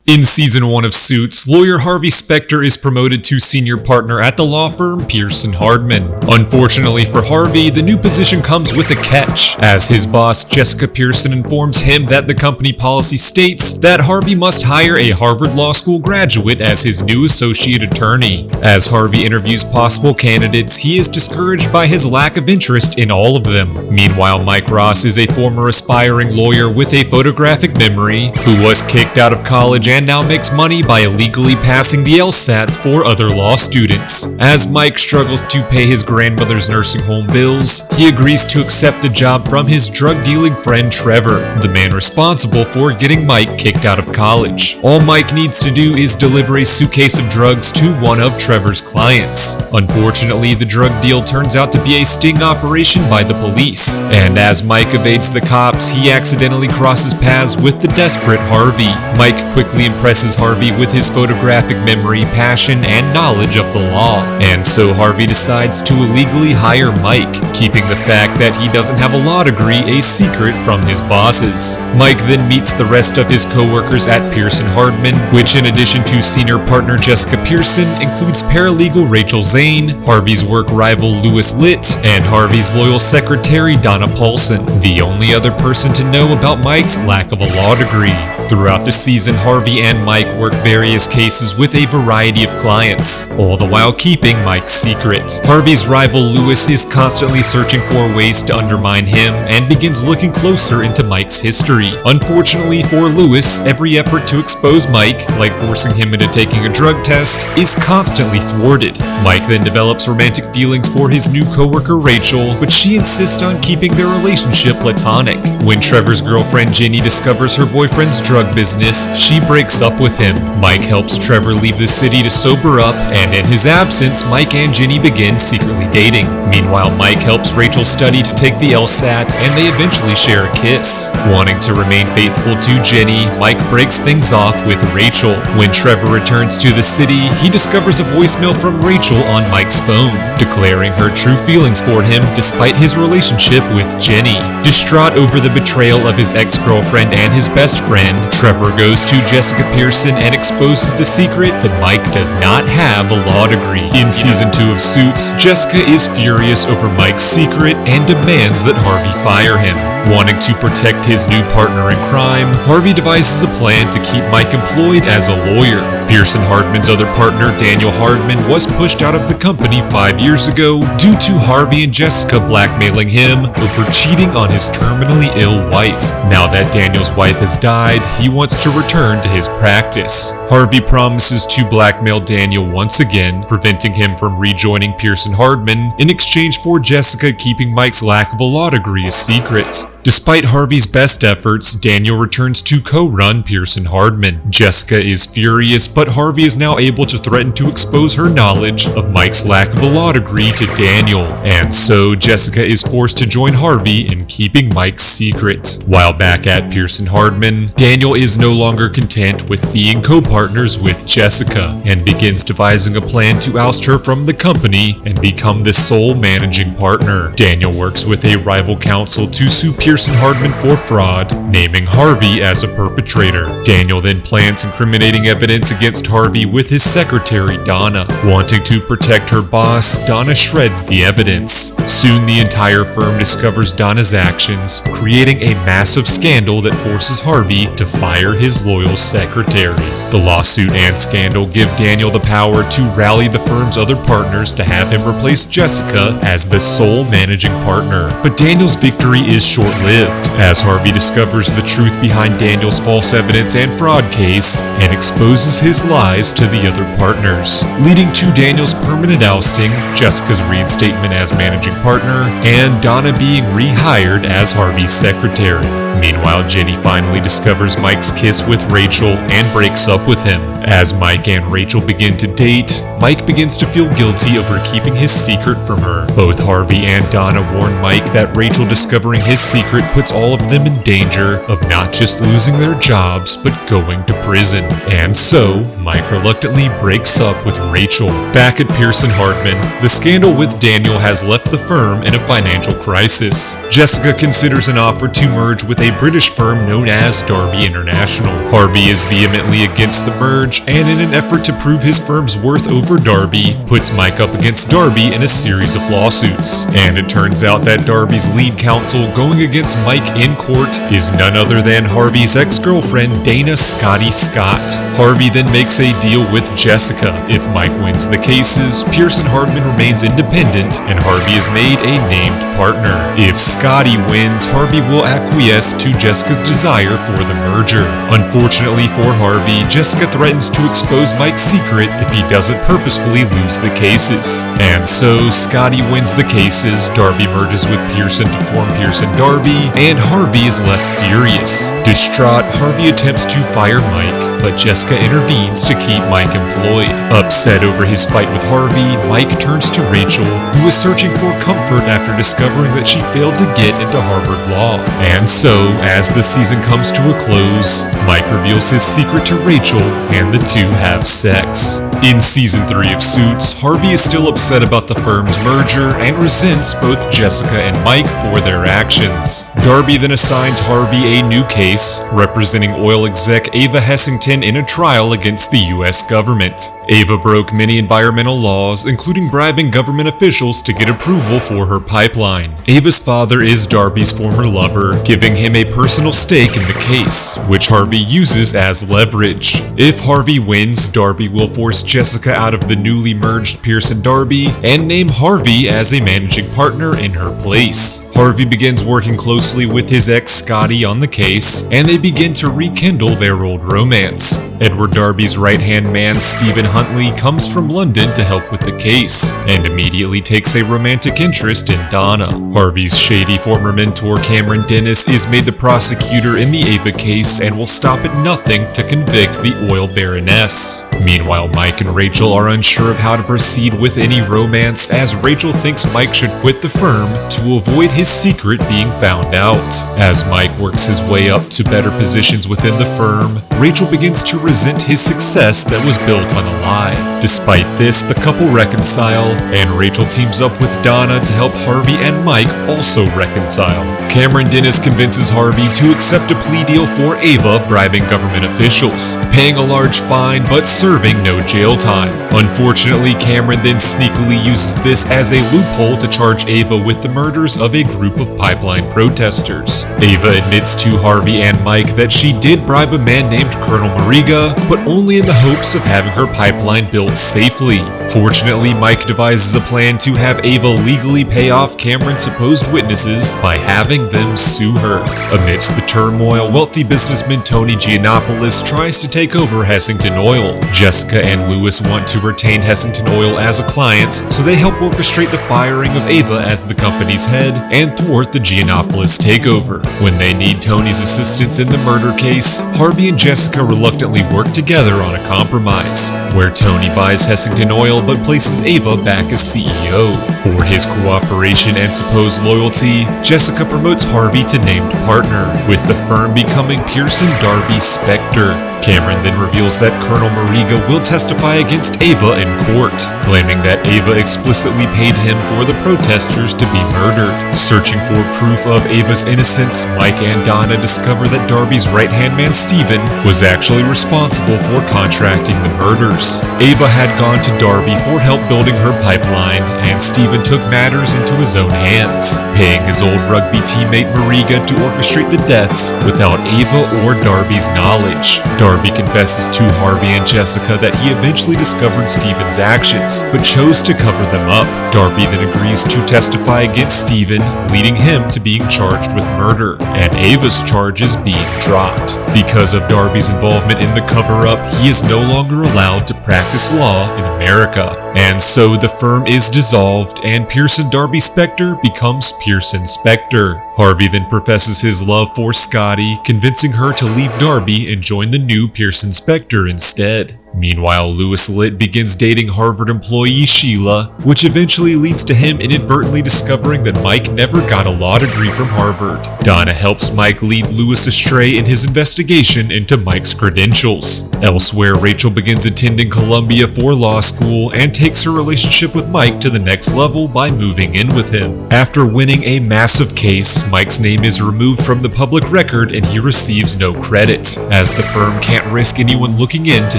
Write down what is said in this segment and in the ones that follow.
In Season 1 of Suits, lawyer Harvey Specter is promoted to senior partner at the law firm Pearson Hardman. Unfortunately for Harvey, the new position comes with a catch, as his boss Jessica Pearson informs him that the company policy states that Harvey must hire a Harvard Law School graduate as his new associate attorney. As Harvey interviews possible candidates, he is discouraged by his lack of interest in all of them. Meanwhile, Mike Ross is a former aspiring lawyer with a photographic memory, who was kicked out of college and now makes money by illegally passing the LSATs for other law students. As Mike struggles to pay his grandmother's nursing home bills, he agrees to accept a job from his drug-dealing friend Trevor, the man responsible for getting Mike kicked out of college. All Mike needs to do is deliver a suitcase of drugs to one of Trevor's clients. Unfortunately, the drug deal turns out to be a sting operation by the police, and as Mike evades the cops, he accidentally crosses paths with the desperate Harvey. Mike quickly impresses Harvey with his photographic memory, passion, and knowledge of the law, and so Harvey decides to illegally hire Mike, keeping the fact that he doesn't have a law degree a secret from his bosses. Mike then meets the rest of his co-workers at Pearson Hardman, which in addition to senior partner Jessica Pearson, includes paralegal Rachel Zane, Harvey's work rival Louis Litt, and Harvey's loyal secretary Donna Paulson, the only other person to know about Mike's lack of a law degree. Throughout the season, Harvey and Mike work various cases with a variety of clients, all the while keeping Mike's secret. Harvey's rival Louis is constantly searching for ways to undermine him and begins looking closer into Mike's history. Unfortunately for Louis, every effort to expose Mike, like forcing him into taking a drug test, is constantly thwarted. Mike then develops romantic feelings for his new coworker Rachel, but she insists on keeping their relationship platonic. When Trevor's girlfriend Jenny discovers her boyfriend's drug business, she breaks up with him. Mike helps Trevor leave the city to sober up, and in his absence, Mike and Jenny begin secretly dating. Meanwhile, Mike helps Rachel study to take the LSAT, and they eventually share a kiss. Wanting to remain faithful to Jenny, Mike breaks things off with Rachel. When Trevor returns to the city, he discovers a voicemail from Rachel on Mike's phone, declaring her true feelings for him despite his relationship with Jenny. Distraught over the betrayal of his ex-girlfriend and his best friend, Trevor goes to Jessica Pearson and exposes the secret that Mike does not have a law degree. In Season 2 of Suits, Jessica is furious over Mike's secret and demands that Harvey fire him. Wanting to protect his new partner in crime, Harvey devises a plan to keep Mike employed as a lawyer. Pearson Hardman's other partner, Daniel Hardman, was pushed out of the company 5 years ago due to Harvey and Jessica blackmailing him over cheating on his terminally ill wife. Now that Daniel's wife has died, he wants to return to his practice. Harvey promises to blackmail Daniel once again, preventing him from rejoining Pearson Hardman in exchange for Jessica keeping Mike's lack of a law degree a secret. Despite Harvey's best efforts, Daniel returns to co-run Pearson Hardman. Jessica is furious, but Harvey is now able to threaten to expose her knowledge of Mike's lack of a law degree to Daniel, and so Jessica is forced to join Harvey in keeping Mike's secret. While back at Pearson Hardman, Daniel is no longer content with being co-partners with Jessica, and begins devising a plan to oust her from the company and become the sole managing partner. Daniel works with a rival counsel to sue Pearson Hardman for fraud, naming Harvey as a perpetrator. Daniel then plants incriminating evidence against Harvey with his secretary Donna. Wanting to protect her boss, Donna shreds the evidence. Soon the entire firm discovers Donna's actions, creating a massive scandal that forces Harvey to fire his loyal secretary. The lawsuit and scandal give Daniel the power to rally the firm's other partners to have him replace Jessica as the sole managing partner. But Daniel's victory is short-lived, as Harvey discovers the truth behind Daniel's false evidence and fraud case and exposes his lies to the other partners, leading to Daniel's permanent ousting, Jessica's reinstatement as managing partner, and Donna being rehired as Harvey's secretary. Meanwhile, Jenny finally discovers Mike's kiss with Rachel and breaks up with him. As Mike and Rachel begin to date, Mike begins to feel guilty over keeping his secret from her. Both Harvey and Donna warn Mike that Rachel discovering his secret puts all of them in danger of not just losing their jobs, but going to prison. And so, Mike reluctantly breaks up with Rachel. Back at Pearson-Hardman, the scandal with Daniel has left the firm in a financial crisis. Jessica considers an offer to merge with a British firm known as Darby International. Harvey is vehemently against the merge, and in an effort to prove his firm's worth over Darby, puts Mike up against Darby in a series of lawsuits. And it turns out that Darby's lead counsel going against Mike in court is none other than Harvey's ex-girlfriend Dana Scotty Scott. Harvey then makes a deal with Jessica. If Mike wins the cases, Pearson-Hardman remains independent and Harvey is made a named partner. If Scotty wins, Harvey will acquiesce to Jessica's desire for the merger. Unfortunately for Harvey, Jessica threatens to expose Mike's secret if he doesn't purposefully lose the cases. And so, Scotty wins the cases, Darby merges with Pearson to form Pearson-Darby, and Harvey is left furious. Distraught, Harvey attempts to fire Mike, but Jessica intervenes to keep Mike employed. Upset over his fight with Harvey, Mike turns to Rachel, who is searching for comfort after discovering that she failed to get into Harvard Law. And so, as the season comes to a close, Mike reveals his secret to Rachel, and the two have sex. In Season 3 of Suits, Harvey is still upset about the firm's merger and resents both Jessica and Mike for their actions. Darby then assigns Harvey a new case, representing oil exec Ava Hessington in a trial against the US government. Ava broke many environmental laws, including bribing government officials to get approval for her pipeline. Ava's father is Darby's former lover, giving him a personal stake in the case, which Harvey uses as leverage. If Harvey wins, Darby will force Jessica out of the newly merged Pearson-Darby and name Harvey as a managing partner in her place. Harvey begins working closely with his ex Scotty on the case, and they begin to rekindle their old romance. Edward Darby's right-hand man, Stephen Huntley, comes from London to help with the case, and immediately takes a romantic interest in Donna. Harvey's shady former mentor, Cameron Dennis, is made the prosecutor in the Ava case and will stop at nothing to convict the oil baroness. Meanwhile, Mike and Rachel are unsure of how to proceed with any romance, as Rachel thinks Mike should quit the firm to avoid his secret being found out. As Mike works his way up to better positions within the firm, Rachel begins to resent his success that was built on a lie. Despite this, the couple reconcile, and Rachel teams up with Donna to help Harvey and Mike also reconcile. Cameron Dennis convinces Harvey to accept a plea deal for Ava bribing government officials, paying a large fine but serving no jail time. Unfortunately, Cameron then sneakily uses this as a loophole to charge Ava with the murders of a group of pipeline protesters. Ava admits to Harvey and Mike that she did bribe a man named Colonel Mariga, but only in the hopes of having her pipeline built safely. Fortunately, Mike devises a plan to have Ava legally pay off Cameron's supposed witnesses by having them sue her. Amidst the turmoil, wealthy businessman Tony Giannopoulos tries to take over Hessington Oil. Jessica and Lewis want to retain Hessington Oil as a client, so they help orchestrate the firing of Ava as the company's head and thwart the Giannopoulos takeover. When they need Tony's assistance in the murder case, Harvey and Jessica reluctantly work together on a compromise, where Tony buys Hessington Oil but places Ava back as CEO. For his cooperation and supposed loyalty, Jessica promotes Harvey to named partner, with the firm becoming Pearson-Darby Spectre. Cameron then reveals that Colonel Mariga will testify against Ava in court, claiming that Ava explicitly paid him for the protesters to be murdered. Searching for proof of Ava's innocence, Mike and Donna discover that Darby's right-hand man Stephen was actually responsible for contracting the murders. Ava had gone to Darby for help building her pipeline, and Stephen took matters into his own hands, paying his old rugby teammate Mariga to orchestrate the deaths without Ava or Darby's knowledge. Darby confesses to Harvey and Jessica that he eventually discovered Stephen's actions, but chose to cover them up. Darby then agrees to testify against Stephen, leading him to being charged with murder, and Ava's charges being dropped. Because of Darby's involvement in the cover-up, he is no longer allowed to practice law in America. And so the firm is dissolved, and Pearson-Darby Spectre becomes Pearson Spectre. Harvey then professes his love for Scotty, convincing her to leave Darby and join the new Pearson Spectre instead. Meanwhile, Louis Litt begins dating Harvard employee Sheila, which eventually leads to him inadvertently discovering that Mike never got a law degree from Harvard. Donna helps Mike lead Louis astray in his investigation into Mike's credentials. Elsewhere, Rachel begins attending Columbia for law school and takes her relationship with Mike to the next level by moving in with him. After winning a massive case, Mike's name is removed from the public record and he receives no credit, as the firm can't risk anyone looking into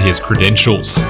his credentials.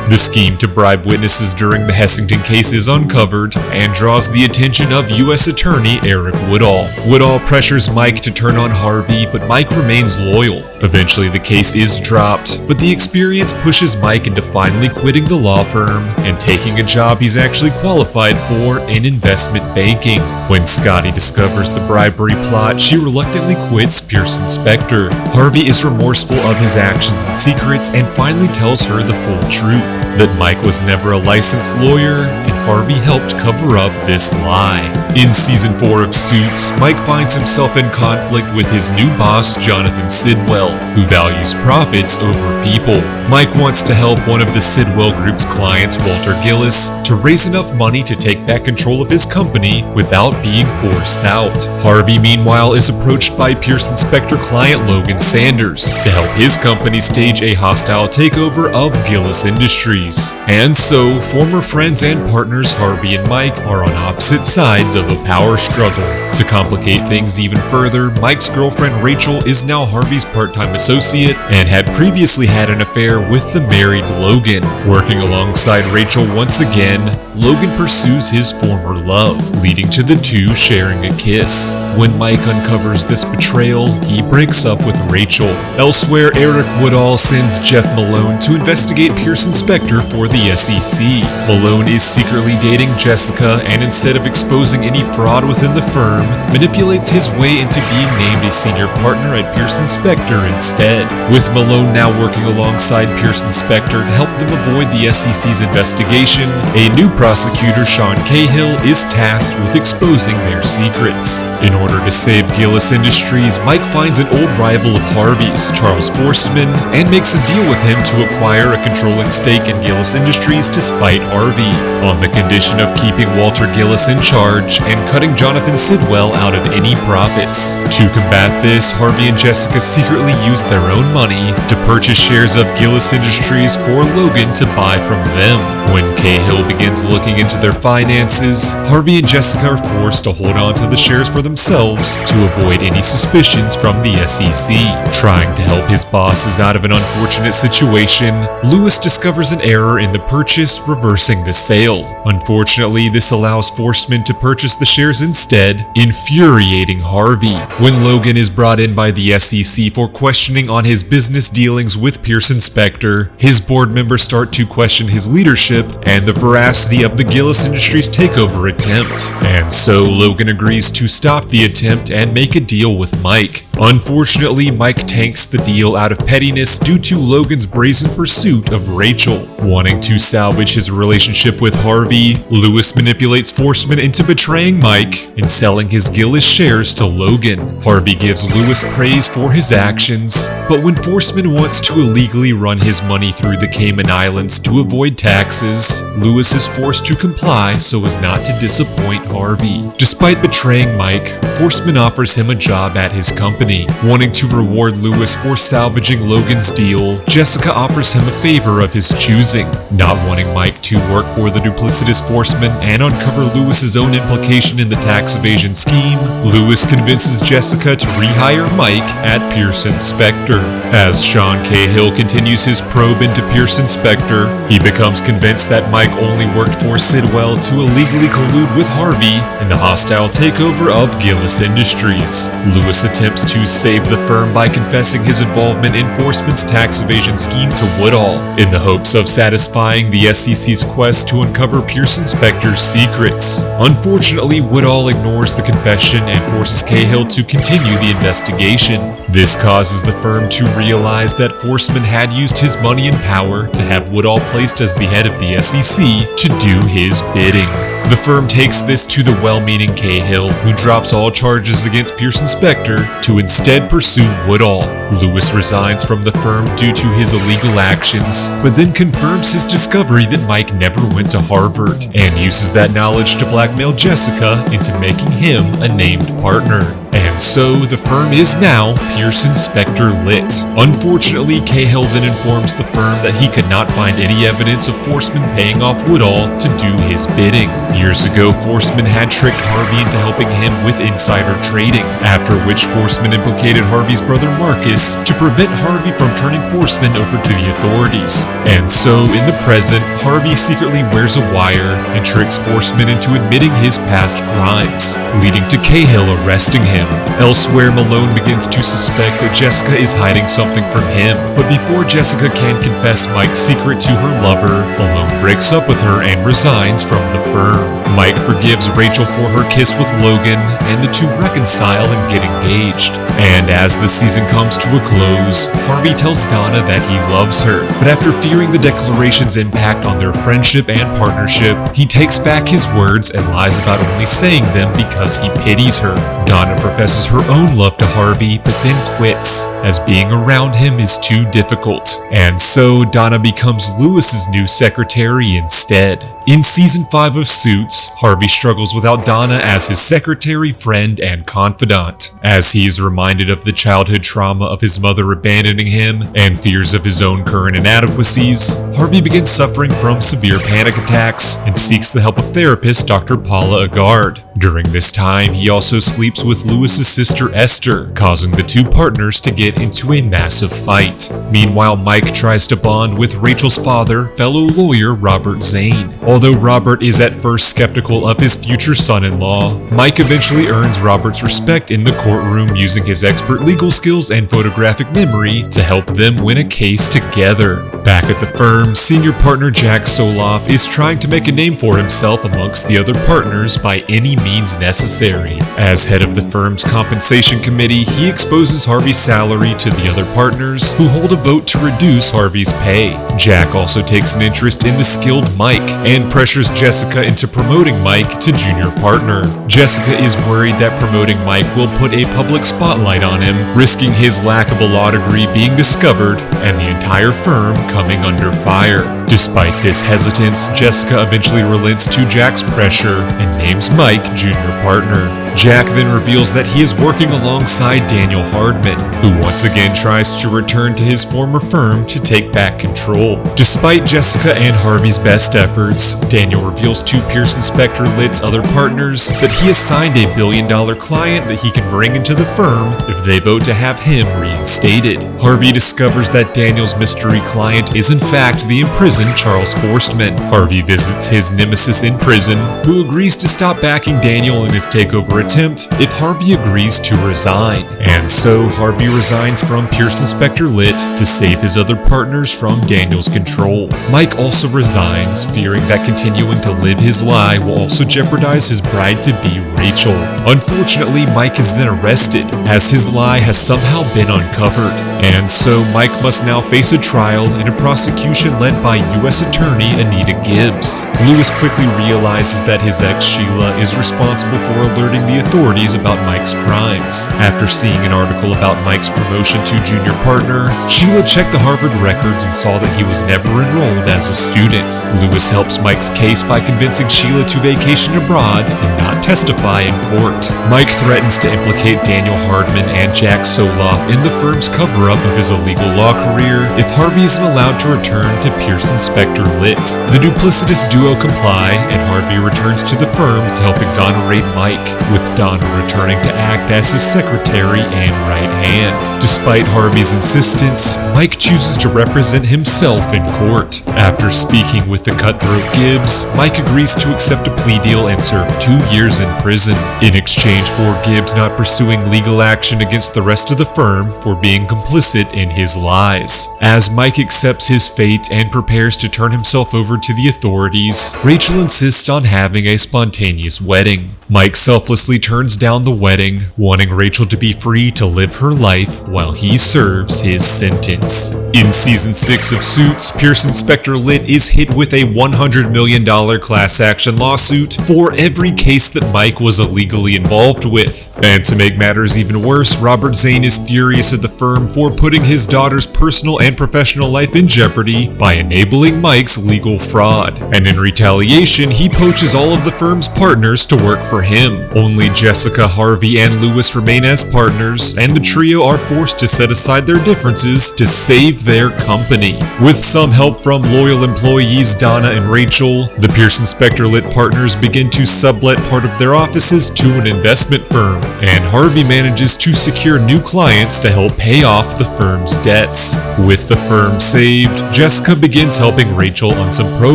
The scheme to bribe witnesses during the Hessington case is uncovered and draws the attention of U.S. Attorney Eric Woodall. Woodall pressures Mike to turn on Harvey, but Mike remains loyal. Eventually, the case is dropped, but the experience pushes Mike into finally quitting the law firm and taking a job he's actually qualified for in investment banking. When Scotty discovers the bribery plot, she reluctantly quits Pearson Spector. Harvey is remorseful of his actions and secrets and finally tells her the full truth, that Mike was never a licensed lawyer and Harvey helped cover up this lie. In season 4 of Suits, Mike finds himself in conflict with his new boss, Jonathan Sidwell, who values profits over people. Mike wants to help one of the Sidwell Group's clients, Walter Gillis, to raise enough money to take back control of his company without being forced out. Harvey, meanwhile, is approached by Pearson Spector client Logan Sanders to help his company stage a hostile takeover of Gillis Industries. And so, former friends and partners Harvey and Mike are on opposite sides of a power struggle. To complicate things even further, Mike's girlfriend Rachel is now Harvey's part-time associate and had previously had an affair with the married Logan. Working alongside Rachel once again, Logan pursues his former love, leading to the two sharing a kiss. When Mike uncovers this betrayal, he breaks up with Rachel. Elsewhere, Eric Woodall sends Jeff Malone to investigate Pearson Spector for the SEC. Malone is secretly dating Jessica and instead of exposing any fraud within the firm, manipulates his way into being named a senior partner at Pearson Spector instead. With Malone now working alongside Pearson Spector to help them avoid the SEC's investigation, a new prosecutor, Sean Cahill, is tasked with exposing their secrets. In order to save Gillis Industries, Mike finds an old rival of Harvey's, Charles Forstman, and makes a deal with him to acquire a controlling stake in Gillis Industries to spite Harvey, on the condition of keeping Walter Gillis in charge and cutting Jonathan Sidwell out of any profits. To combat this, Harvey and Jessica secretly use their own money to purchase shares of Gillis Industries for Logan to buy from them. When Cahill begins looking into their finances, Harvey and Jessica are forced to hold on to the shares for themselves to avoid any suspicions from the SEC. Trying to help his bosses out of an unfortunate situation, Louis discovers an error in the purchase, reversing the sale. Unfortunately, this allows Forstman to purchase the shares instead, infuriating Harvey. When Logan is brought in by the SEC for questioning on his business dealings with Pearson Spector, his board members start to question his leadership and the veracity of the Gillis Industries takeover attempt. And so Logan agrees to stop the attempt and make a deal with Mike. Unfortunately, Mike tanks the deal out of pettiness due to Logan's brazen pursuit of Rachel. Wanting to salvage his relationship with Harvey, Louis manipulates Forstman into betraying Mike and selling his Gillis shares to Logan. Harvey gives Louis praise for his actions, but when Forstman wants to illegally run his money through the Cayman Islands to avoid taxes, Louis is forced to comply so as not to disappoint Harvey. Despite betraying Mike, Forstman offers him a job at his company. Wanting to reward Louis for salvaging Logan's deal, Jessica offers him a favor of his choosing. Not wanting Mike to work for the duplicitous Forstman and uncover Louis's own implication in the tax evasion scheme, Louis convinces Jessica to rehire Mike at Pearson Spector. As Sean Cahill continues his probe into Pearson Spector, he becomes convinced that Mike only worked for Sidwell to illegally collude with Harvey in the hostile takeover of Gillis Industries. Louis attempts to save the firm by confessing his involvement in Forstman's tax evasion scheme to Woodall, in the hopes of satisfying the SEC's quest to uncover Pearson Spector's secrets. Unfortunately, Woodall ignores the confession and forces Cahill to continue the investigation. This causes the firm to realize that Forstman had used his money and power to have Woodall placed as the head of the SEC to do his bidding. The firm takes this to the well-meaning Cahill, who drops all charges against Pearson Spector to instead pursue Woodall. Lewis resigns from the firm due to his illegal actions, but then confirms his discovery that Mike never went to Harvard, and uses that knowledge to blackmail Jessica into making him a named partner. And so, the firm is now Pearson Spector Lit. Unfortunately, Cahill then informs the firm that he could not find any evidence of Forsman paying off Woodall to do his bidding. Years ago, Forsman had tricked Harvey into helping him with insider trading, after which Forsman implicated Harvey's brother Marcus to prevent Harvey from turning Forsman over to the authorities. And so, in the present, Harvey secretly wears a wire and tricks Forsman into admitting his past crimes, leading to Cahill arresting him. Elsewhere, Malone begins to suspect that Jessica is hiding something from him, but before Jessica can confess Mike's secret to her lover, Malone breaks up with her and resigns from the firm. Mike forgives Rachel for her kiss with Logan, and the two reconcile and get engaged. And as the season comes to a close, Harvey tells Donna that he loves her, but after fearing the declaration's impact on their friendship and partnership, he takes back his words and lies about only saying them because he pities her. Donna professes her own love to Harvey, but then quits, as being around him is too difficult. And so Donna becomes Lewis's new secretary instead. In season 5 of Suits, Harvey struggles without Donna as his secretary, friend, and confidant. As he is reminded of the childhood trauma of his mother abandoning him and fears of his own current inadequacies, Harvey begins suffering from severe panic attacks and seeks the help of therapist Dr. Paula Agard. During this time, he also sleeps with Lewis's sister Esther, causing the two partners to get into a massive fight. Meanwhile, Mike tries to bond with Rachel's father, fellow lawyer Robert Zane. Although Robert is at first skeptical of his future son-in-law, Mike eventually earns Robert's respect in the courtroom using his expert legal skills and photographic memory to help them win a case together. Back at the firm, senior partner Jack Soloff is trying to make a name for himself amongst the other partners by any means necessary. As head of the firm's compensation committee, he exposes Harvey's salary to the other partners, who hold a vote to reduce Harvey's pay. Jack also takes an interest in the skilled Mike, and pressures Jessica into promoting Mike to junior partner. Jessica is worried that promoting Mike will put a public spotlight on him, risking his lack of a law degree being discovered and the entire firm coming under fire. Despite this hesitance, Jessica eventually relents to Jack's pressure and names Mike junior partner. Jack then reveals that he is working alongside Daniel Hardman, who once again tries to return to his former firm to take back control. Despite Jessica and Harvey's best efforts, Daniel reveals to Pearson Spector Lit's other partners that he has signed a billion-dollar client that he can bring into the firm if they vote to have him reinstated. Harvey discovers that Daniel's mystery client is in fact the imprisoned Charles Forstman. Harvey visits his nemesis in prison, who agrees to stop backing Daniel in his takeover attempt if Harvey agrees to resign. And so Harvey resigns from Pearson Spector Lit to save his other partners from Daniel's control. Mike also resigns, fearing that continuing to live his lie will also jeopardize his bride-to-be Rachel. Unfortunately, Mike is then arrested, as his lie has somehow been uncovered. And so Mike must now face a trial and a prosecution led by U.S. Attorney Anita Gibbs. Lewis quickly realizes that his ex Sheila is responsible for alerting the authorities about Mike's crimes. After seeing an article about Mike's promotion to junior partner, Sheila checked the Harvard records and saw that he was never enrolled as a student. Lewis helps Mike's case by convincing Sheila to vacation abroad and not testify in court. Mike threatens to implicate Daniel Hardman and Jack Soloff in the firm's cover-up of his illegal law career if Harvey isn't allowed to return to Pearson Spector Lit. The duplicitous duo comply, and Harvey returns to the firm to help exonerate Mike, with Donna returning to act as his secretary and right hand. Despite Harvey's insistence, Mike chooses to represent himself in court. After speaking with the cutthroat Gibbs, Mike agrees to accept a plea deal and serve 2 years in prison, in exchange for Gibbs not pursuing legal action against the rest of the firm for being complicit in his lies. As Mike accepts his fate and prepares to turn himself over to the authorities, Rachel insists on having a spontaneous wedding. Mike selflessly turns down the wedding, wanting Rachel to be free to live her life while he serves his sentence. In season 6 of Suits, Pearson Spector Inspector Lit is hit with a $100 million class action lawsuit for every case that Mike was illegally involved with. And to make matters even worse, Robert Zane is furious at the firm for putting his daughter's personal and professional life in jeopardy by enabling Mike's legal fraud. And in retaliation, he poaches all of the firm's partners to work for him. Only Jessica, Harvey, and Lewis remain as partners, and the trio are forced to set aside their differences to save their company. With some help from loyal employees Donna and Rachel, the Pearson Specter Lit partners begin to sublet part of their offices to an investment firm, and Harvey manages to secure new clients to help pay off the firm's debts. With the firm saved, Jessica begins helping Rachel on some pro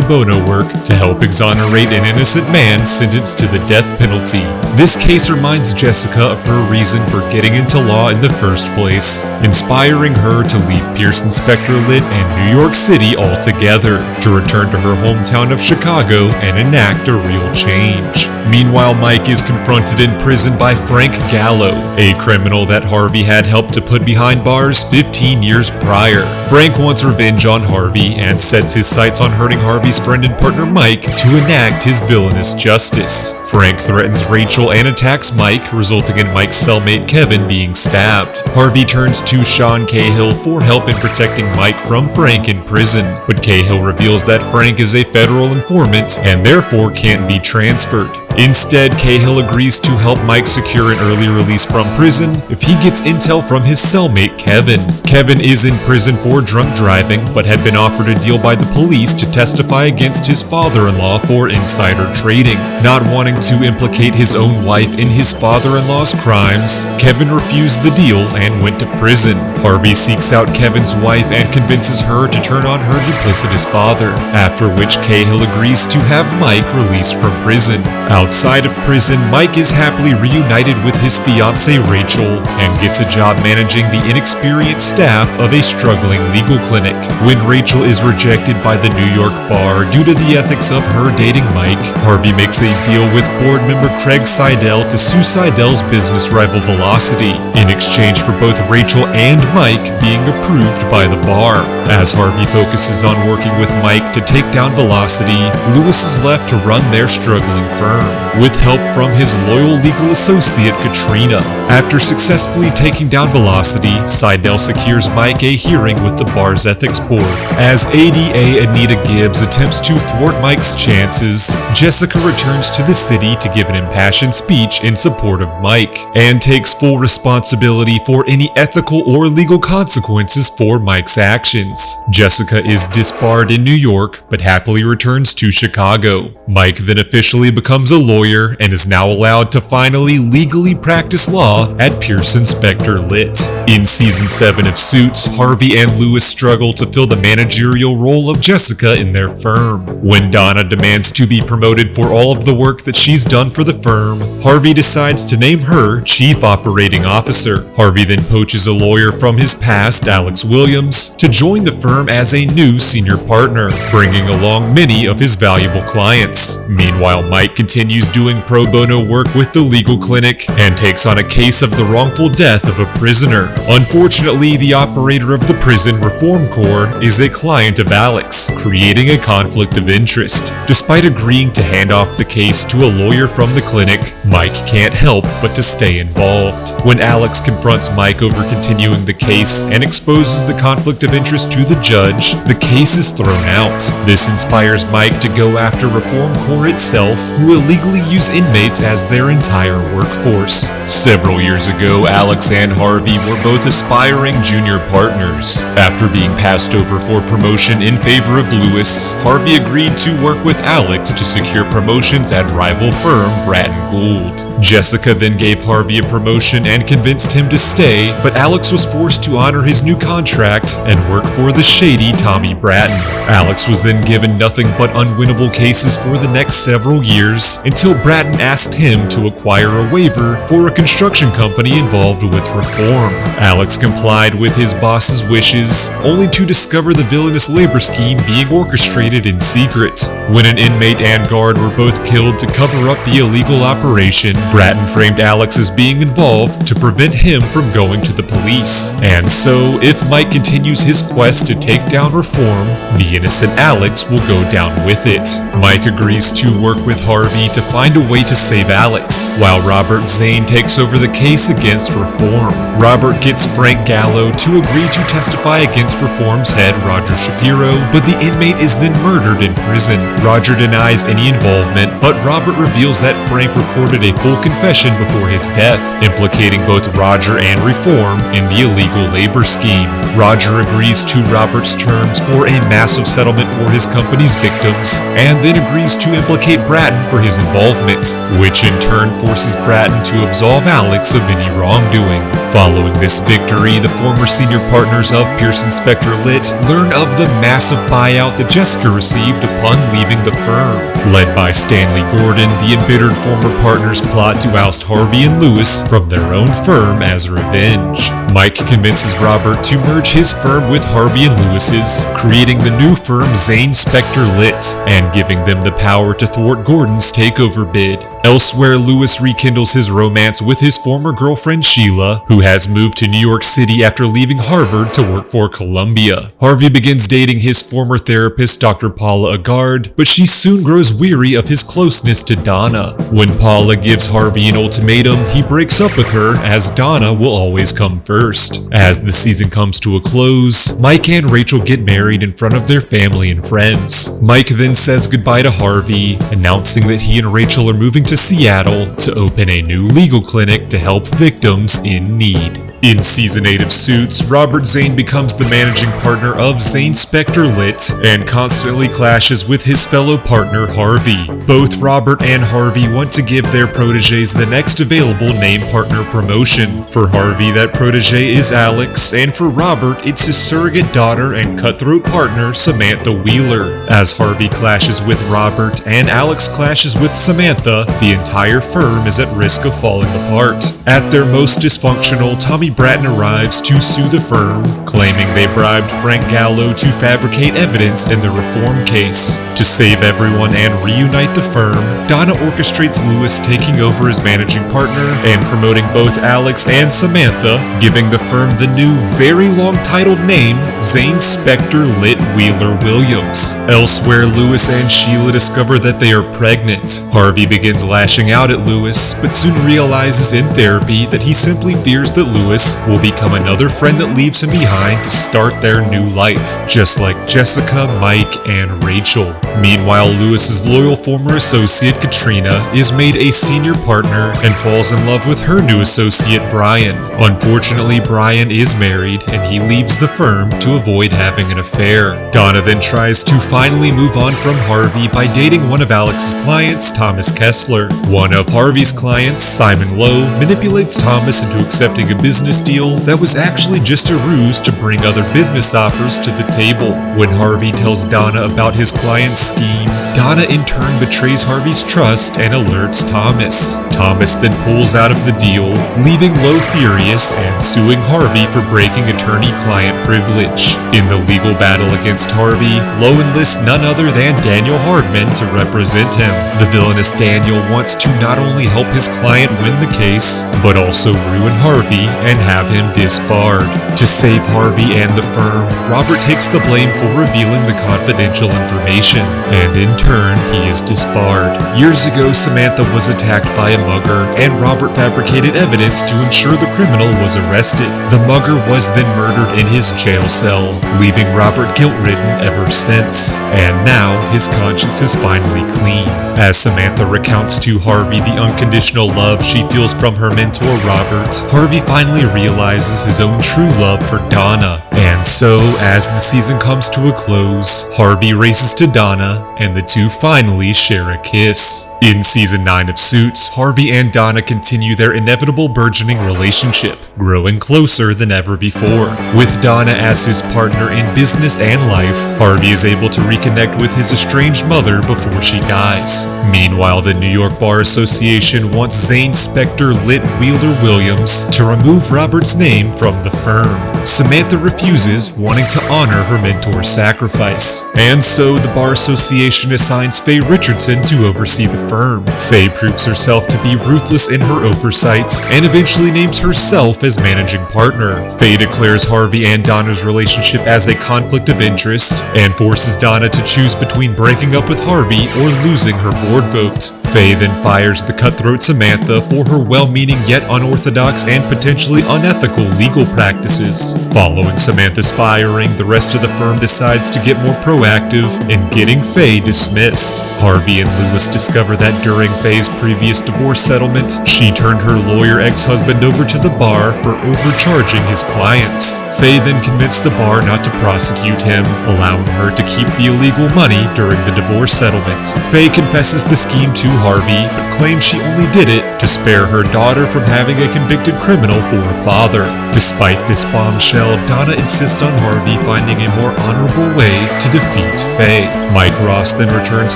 bono work to help exonerate an innocent man sentenced to the death penalty. This case reminds Jessica of her reason for getting into law in the first place, inspiring her to leave Pearson Specter Lit and New York City altogether to return to her hometown of Chicago and enact a real change. Meanwhile, Mike is confronted in prison by Frank Gallo, a criminal that Harvey had helped to put behind bars 15 years prior. Frank wants revenge on Harvey and sets his sights on hurting Harvey's friend and partner Mike to enact his villainous justice. Frank threatens Rachel and attacks Mike, resulting in Mike's cellmate Kevin being stabbed. Harvey turns to Sean Cahill for help in protecting Mike from Frank in prison, but Cahill reveals that Frank is a federal informant and therefore can't be transferred. Instead, Cahill agrees to help Mike secure an early release from prison if he gets intel from his cellmate Kevin. Kevin is in prison for drunk driving, but had been offered a deal by the police to testify against his father-in-law for insider trading. Not wanting to implicate his own wife in his father-in-law's crimes, Kevin refused the deal and went to prison. Harvey seeks out Kevin's wife and convinces her to turn on her duplicitous father, after which Cahill agrees to have Mike released from prison. Outside of prison, Mike is happily reunited with his fiancée Rachel and gets a job managing the inexperienced staff of a struggling legal clinic. When Rachel is rejected by the New York bar due to the ethics of her dating Mike, Harvey makes a deal with board member Craig Seidel to sue Seidel's business rival Velocity, in exchange for both Rachel and Mike being approved by the bar. As Harvey focuses on working with Mike to take down Velocity, Lewis is left to run their struggling firm, with help from his loyal legal associate Katrina. After successfully taking down Velocity, Seidel secures Mike a hearing with the bar's ethics board. As ADA Anita Gibbs attempts to thwart Mike's chances, Jessica returns to the city to give an impassioned speech in support of Mike, and takes full responsibility for any ethical or legal consequences for Mike's actions. Jessica is disbarred in New York, but happily returns to Chicago. Mike then officially becomes a lawyer and is now allowed to finally legally practice law at Pearson Specter Lit. In season 7 of Suits, Harvey and Lewis struggle to fill the managerial role of Jessica in their firm. When Donna demands to be promoted for all of the work that she's done for the firm, Harvey decides to name her Chief Operating Officer. Harvey then poaches a lawyer from his past, Alex Williams, to join the firm as a new senior partner, bringing along many of his valuable clients. Meanwhile, Mike continues doing pro bono work with the legal clinic and takes on a case of the wrongful death of a prisoner. Unfortunately, the operator of the prison Reform Corps is a client of Alex, creating a conflict of interest. Despite agreeing to hand off the case to a lawyer from the clinic, Mike can't help but to stay involved. When Alex confronts Mike over continuing the case and exposes the conflict of interest to the judge, the case is thrown out. This inspires Mike to go after Reform Corps itself, who illegally use inmates as their entire workforce. Several years ago, Alex and Harvey were both aspiring junior partners. After being passed over for promotion in favor of Lewis, Harvey agreed to work with Alex to secure promotions at rival firm Bratton Gould. Jessica then gave Harvey a promotion and convinced him to stay, but Alex was forced to honor his new contract and work for the shady Tommy Bratton. Alex was then given nothing but unwinnable cases for the next several years, until Bratton asked him to acquire a waiver for a construction company involved with reform. Alex complied with his boss's wishes, only to discover the villainous labor scheme being orchestrated in secret. When an inmate and guard were both killed to cover up the illegal operation, Bratton framed Alex as being involved to prevent him from going to the police. And so, if Mike continues his quest to take down Reform, the innocent Alex will go down with it. Mike agrees to work with Harvey to find a way to save Alex, while Robert Zane takes over the case against Reform. Robert gets Frank Gallo to agree to testify against Reform's head, Roger Shapiro, but the inmate is then murdered in prison. Roger denies any involvement, but Robert reveals that Frank recorded a full confession before his death, implicating both Roger and Reform in the illegal labor scheme. Roger agrees to Robert's terms for a massive settlement for his company's victims, and then agrees to implicate Bratton for his involvement, which in turn forces Bratton to absolve Alex of any wrongdoing. Following this victory, the former senior partners of Pearson Spector Litt learn of the massive buyout that Jessica received upon leaving the firm. Led by Stanley Gordon, the embittered former partners plot to oust Harvey and Lewis from their own firm as revenge. Mike convinces Robert to merge his firm with Harvey and Lewis's, creating the new firm Zane Spector Litt, and giving them the power to thwart Gordon's takeover bid. Elsewhere, Lewis rekindles his romance with his former girlfriend Sheila, who has moved to New York City after leaving Harvard to work for Columbia. Harvey begins dating his former therapist, Dr. Paula Agard, but she soon grows weary of his closeness to Donna. When Paula gives Harvey an ultimatum, he breaks up with her, as Donna will always come first. As the season comes to a close, Mike and Rachel get married in front of their family and friends. Mike then says goodbye to Harvey, announcing that he and Rachel are moving to Seattle to open a new legal clinic to help victims in need. In Season 8 of Suits, Robert Zane becomes the managing partner of Zane Spector Litt and constantly clashes with his fellow partner Harvey. Both Robert and Harvey want to give their proteges the next available name partner promotion. For Harvey, that protege is Alex, and for Robert, it's his surrogate daughter and cutthroat partner Samantha Wheeler. As Harvey clashes with Robert and Alex clashes with Samantha, the entire firm is at risk of falling apart. At their most dysfunctional, Tommy Bratton arrives to sue the firm, claiming they bribed Frank Gallo to fabricate evidence in the Reform case. To save everyone and reunite the firm, Donna orchestrates Lewis taking over as managing partner and promoting both Alex and Samantha, giving the firm the new, very long-titled name, Zane Spector Litt Wheeler Williams. Elsewhere, Lewis and Sheila discover that they are pregnant. Harvey begins lashing out at Lewis, but soon realizes in therapy that he simply fears that Lewis will become another friend that leaves him behind to start their new life, just like Jessica, Mike, and Rachel. Meanwhile, Lewis's loyal former associate Katrina is made a senior partner and falls in love with her new associate Brian. Unfortunately, Brian is married and he leaves the firm to avoid having an affair. Donna then tries to finally move on from Harvey by dating one of Alex's clients, Thomas Kessler. One of Harvey's clients, Simon Lowe, manipulates Thomas into accepting a business deal that was actually just a ruse to bring other business offers to the table. When Harvey tells Donna about his client's scheme, Donna in turn betrays Harvey's trust and alerts Thomas. Thomas then pulls out of the deal, leaving Lowe furious and suing Harvey for breaking attorney-client privilege. In the legal battle against Harvey, Lowe enlists none other than Daniel Hardman to represent him. The villainous Daniel wants to not only help his client win the case, but also ruin Harvey and have him disbarred. To save Harvey and the firm, Robert takes the blame for revealing the confidential information, and in turn, he is disbarred. Years ago, Samantha was attacked by a mugger, and Robert fabricated evidence to ensure the criminal was arrested. The mugger was then murdered in his jail cell, leaving Robert guilt-ridden ever since. And now, his conscience is finally clean. As Samantha recounts to Harvey the unconditional love she feels from her mentor Robert, Harvey finally realizes his own true love for Donna. And so, as the season comes to a close, Harvey races to Donna, and the two finally share a kiss. In Season 9 of Suits, Harvey and Donna continue their inevitable burgeoning relationship, growing closer than ever before. With Donna as his partner in business and life, Harvey is able to reconnect with his estranged mother before she dies. Meanwhile, the New York Bar Association wants Zane Spector Litt Wheeler Williams to remove Robert's name from the firm. Samantha refuses, wanting to honor her mentor's sacrifice. And so the Bar Association assigns Faye Richardson to oversee the firm. Faye proves herself to be ruthless in her oversight, and eventually names herself as managing partner. Faye declares Harvey and Donna's relationship as a conflict of interest, and forces Donna to choose between breaking up with Harvey or losing her board vote. Faye then fires the cutthroat Samantha for her well-meaning yet unorthodox and potentially unethical legal practices. Following Samantha's firing, the rest of the firm decides to get more proactive in getting Faye dismissed. Harvey and Lewis discover that during Faye's previous divorce settlement, she turned her lawyer ex-husband over to the bar for overcharging his clients. Faye then convinced the bar not to prosecute him, allowing her to keep the illegal money during the divorce settlement. Faye confesses the scheme to Harvey, but claims she only did it to spare her daughter from having a convicted criminal for a father. Despite this bombshell, Donna insists on Harvey finding a more honorable way to defeat Faye. Mike Ross then returns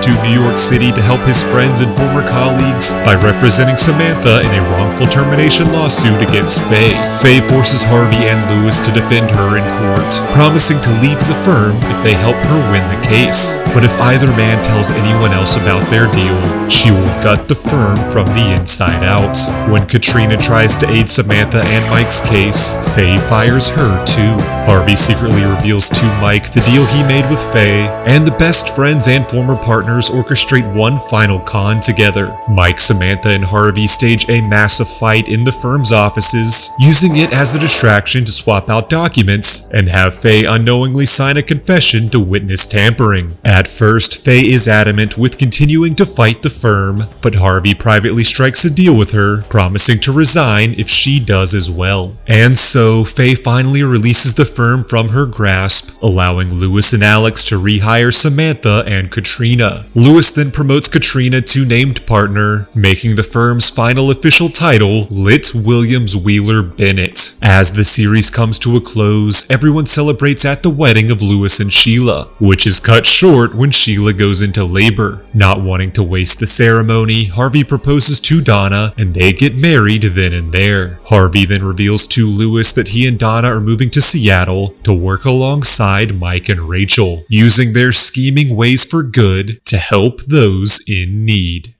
to New York City to help his friends and former colleagues by representing Samantha in a wrongful termination lawsuit against Faye. Faye forces Harvey and Lewis to defend her in court, promising to leave the firm if they help her win the case. But if either man tells anyone else about their deal, she will gut the firm from the inside out. When Katrina tries to aid Samantha and Mike's case, Faye fires her too. Harvey secretly reveals to Mike the deal he made with Faye, and the best friends and former partners orchestrate one final con together. Mike, Samantha, and Harvey stage a massive fight in the firm's offices, using it as a distraction to swap out documents and have Faye unknowingly sign a confession to witness tampering. At first, Faye is adamant with continuing to fight the firm, but Harvey privately strikes a deal with her, promising to resign if she does as well. And so, Faye finally releases the firm from her grasp, allowing Lewis and Alex to rehire Samantha and Katrina. Lewis then promotes Katrina to named partner, making the firm's final official title Litt Williams Wheeler Bennett. As the series comes to a close, everyone celebrates at the wedding of Lewis and Sheila, which is cut short when Sheila goes into labor. Not wanting to waste the ceremony, Harvey proposes to Donna, and they get married then and there. Harvey then reveals to Lewis that he and Donna are moving to Seattle to work alongside Mike and Rachel, using their scheming ways for good to help those in need.